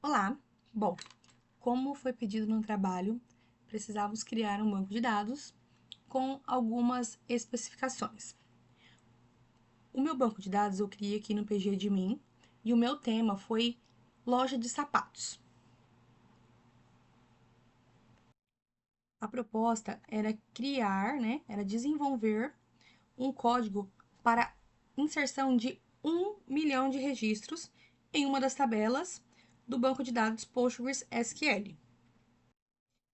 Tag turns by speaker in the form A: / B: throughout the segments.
A: Olá! Bom, como foi pedido no trabalho, precisávamos criar um banco de dados com algumas especificações. O meu banco de dados eu criei aqui no PGadmin e o meu tema foi loja de sapatos. A proposta era criar, era desenvolver um código para inserção de 1 milhão de registros em uma das tabelas do banco de dados PostgreSQL.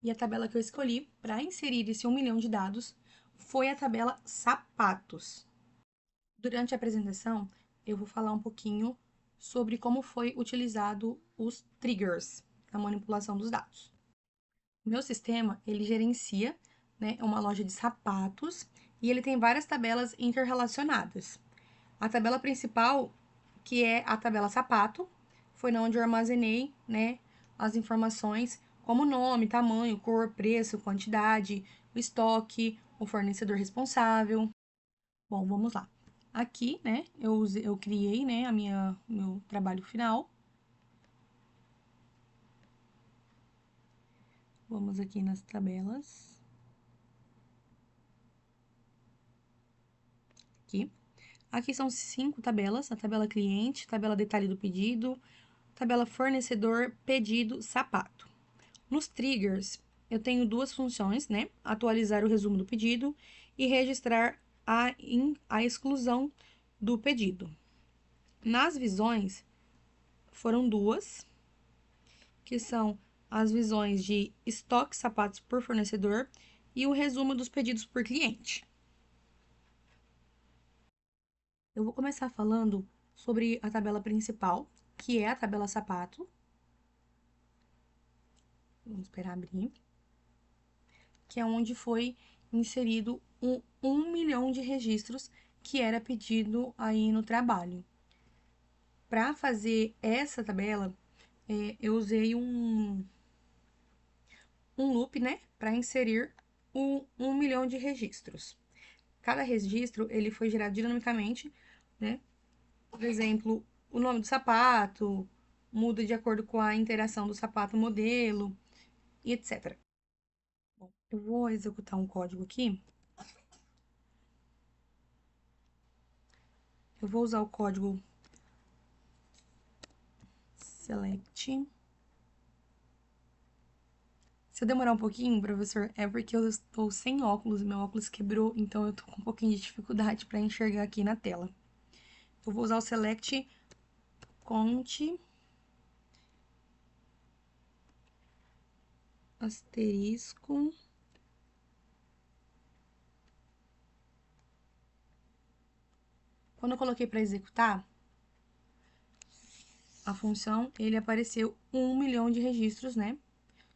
A: E a tabela que eu escolhi para inserir esse 1 milhão de dados foi a tabela sapatos. Durante a apresentação, eu vou falar um pouquinho sobre como foi utilizado os triggers na manipulação dos dados. O meu sistema, ele gerencia uma loja de sapatos e ele tem várias tabelas interrelacionadas. A tabela principal, que é a tabela sapato, foi na onde eu armazenei as informações como nome, tamanho, cor, preço, quantidade, o estoque, o fornecedor responsável. Bom, vamos lá. Aqui, eu criei, meu trabalho final. Vamos aqui nas tabelas. Aqui são 5 tabelas, a tabela cliente, tabela detalhe do pedido, tabela fornecedor, pedido, sapato. Nos triggers, eu tenho duas funções, atualizar o resumo do pedido e registrar a exclusão do pedido. Nas visões, foram duas, que são as visões de estoque sapatos por fornecedor e o resumo dos pedidos por cliente. Eu vou começar falando sobre a tabela principal, que é a tabela sapato. Vamos esperar abrir. Que é onde foi inserido 1 milhão de registros que era pedido aí no trabalho. Para fazer essa tabela, eu usei um loop, para inserir 1 milhão de registros. Cada registro, ele foi gerado dinamicamente, Por exemplo, o nome do sapato, muda de acordo com a interação do sapato modelo e etc. Bom, eu vou executar um código aqui. Eu vou usar o código select. Se eu demorar um pouquinho, professor, é porque eu estou sem óculos, meu óculos quebrou, então eu tô com um pouquinho de dificuldade para enxergar aqui na tela. Eu vou usar o select cont asterisco quando eu coloquei para executar a função, ele apareceu 1 milhão de registros,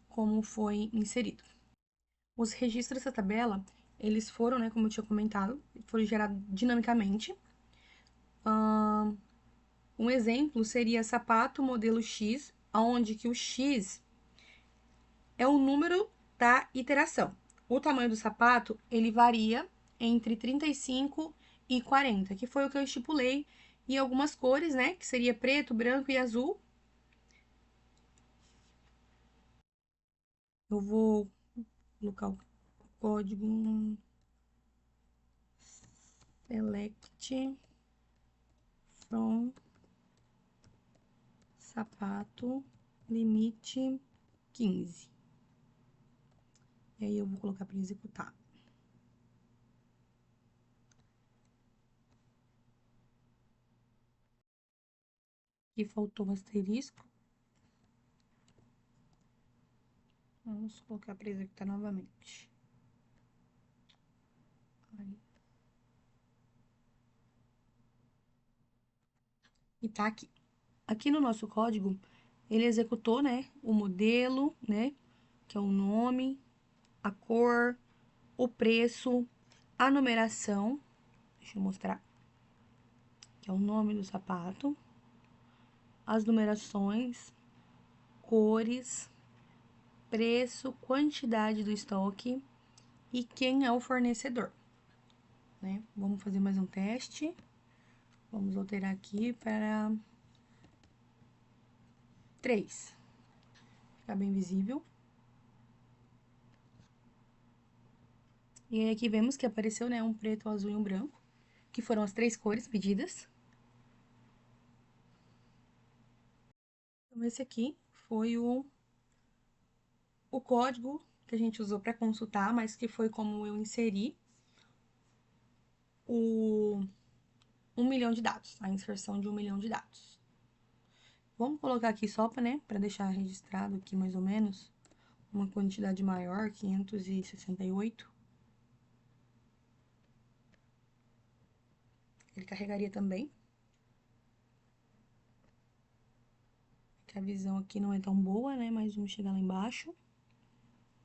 A: como foi inserido. Os registros dessa tabela, eles foram, como eu tinha comentado, foram gerados dinamicamente. Um exemplo seria sapato modelo X, onde que o X é o número da iteração. O tamanho do sapato, ele varia entre 35 e 40, que foi o que eu estipulei, e algumas cores, que seria preto, branco e azul. Eu vou colocar o código select from sapato limite 15. E aí eu vou colocar para executar. Aqui faltou o asterisco. Vamos colocar para executar novamente. Aí. E tá aqui. Aqui no nosso código, ele executou, o modelo, que é o nome, a cor, o preço, a numeração. Deixa eu mostrar. Que é o nome do sapato, as numerações, cores, preço, quantidade do estoque e quem é o fornecedor, Vamos fazer mais um teste. Vamos alterar aqui para 3. ficar bem visível. E aí aqui vemos que apareceu, né, um preto, um azul e um branco, que foram as 3 cores pedidas. Então, esse aqui foi o código que a gente usou para consultar, mas que foi como eu inseri o 1 milhão de dados, a inserção de 1 milhão de dados. Vamos colocar aqui só para, né, para deixar registrado aqui mais ou menos uma quantidade maior, 568. Ele carregaria também. Que a visão aqui não é tão boa, né, mas vamos chegar lá embaixo.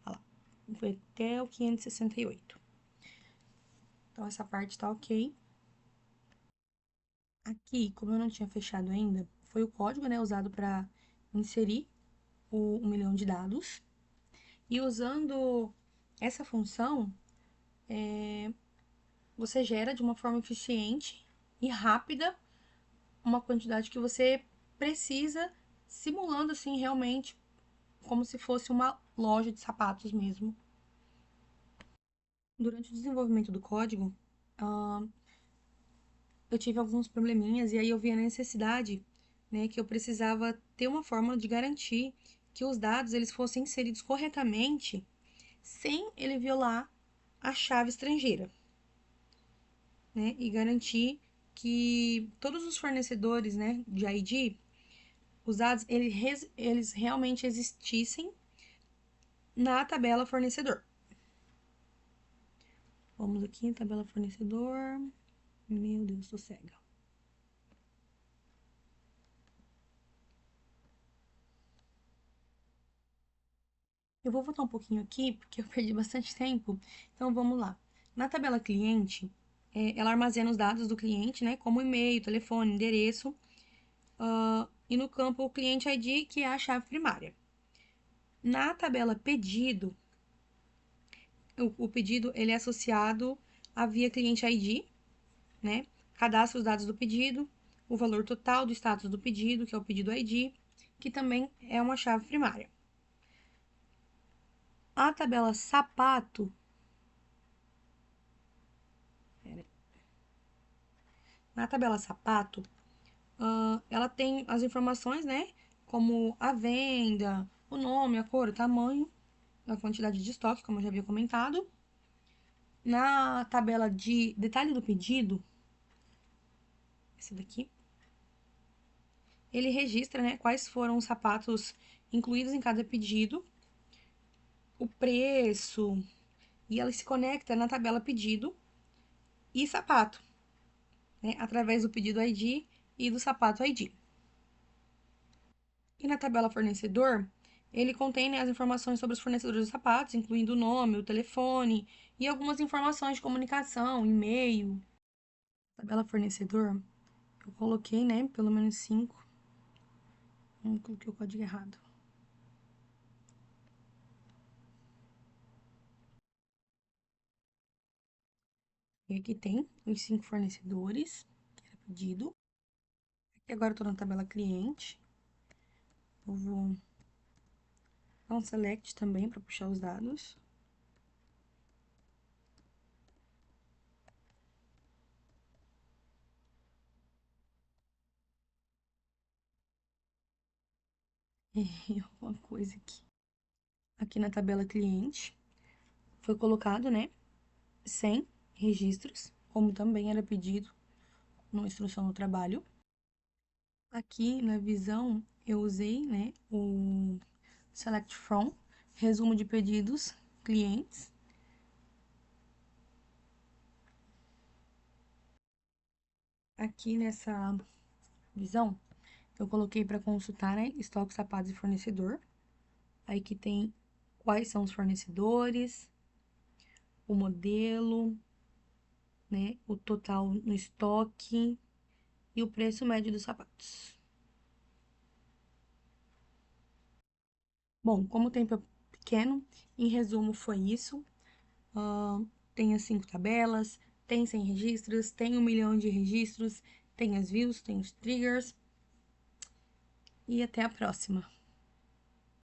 A: Olha lá, foi até o 568. Então, essa parte tá ok. Aqui, como eu não tinha fechado ainda, foi o código, né, usado para inserir o 1 milhão de dados. E usando essa função, você gera de uma forma eficiente e rápida uma quantidade que você precisa, simulando assim realmente como se fosse uma loja de sapatos mesmo. Durante o desenvolvimento do código, eu tive alguns probleminhas e aí eu vi a necessidade, né, que eu precisava ter uma forma de garantir que os dados eles fossem inseridos corretamente sem ele violar a chave estrangeira, né, e garantir que todos os fornecedores, né, de ID, os dados eles realmente existissem na tabela fornecedor. Vamos aqui, tabela fornecedor. Meu Deus, tô cega. Eu vou voltar um pouquinho aqui, porque eu perdi bastante tempo. Então, vamos lá. Na tabela cliente, ela armazena os dados do cliente, né? Como e-mail, telefone, endereço. E no campo o cliente ID, que é a chave primária. Na tabela pedido, o pedido ele é associado à via cliente ID, né? Cadastra os dados do pedido, o valor total do status do pedido, que é o pedido ID, que também é uma chave primária. A tabela sapato, na tabela sapato, ela tem as informações, né? Como a venda, o nome, a cor, o tamanho, a quantidade de estoque, como eu já havia comentado. Na tabela de detalhe do pedido, esse daqui, ele registra, né, quais foram os sapatos incluídos em cada pedido, o preço, e ela se conecta na tabela pedido e sapato, né, através do pedido ID e do sapato ID. E na tabela fornecedor, ele contém, né, as informações sobre os fornecedores de sapatos, incluindo o nome, o telefone e algumas informações de comunicação, e-mail. Tabela fornecedor, eu coloquei, né, pelo menos 5. Não coloquei o código errado. E aqui tem os 5 fornecedores que era pedido. E agora eu tô na tabela cliente. Eu vou dar um select também para puxar os dados. Errei alguma coisa aqui. Aqui na tabela cliente foi colocado, né, 100 registros, como também era pedido na instrução do trabalho. Aqui na visão eu usei, né, o Select From, resumo de pedidos, clientes. Aqui nessa visão eu coloquei para consultar, né, estoque, sapatos e fornecedor. Aí que tem quais são os fornecedores, o modelo, né, o total no estoque e o preço médio dos sapatos. Bom, como o tempo é pequeno, em resumo foi isso. Tem as 5 tabelas, tem 100 registros, tem 1 milhão de registros, tem as views, tem os triggers. E até a próxima.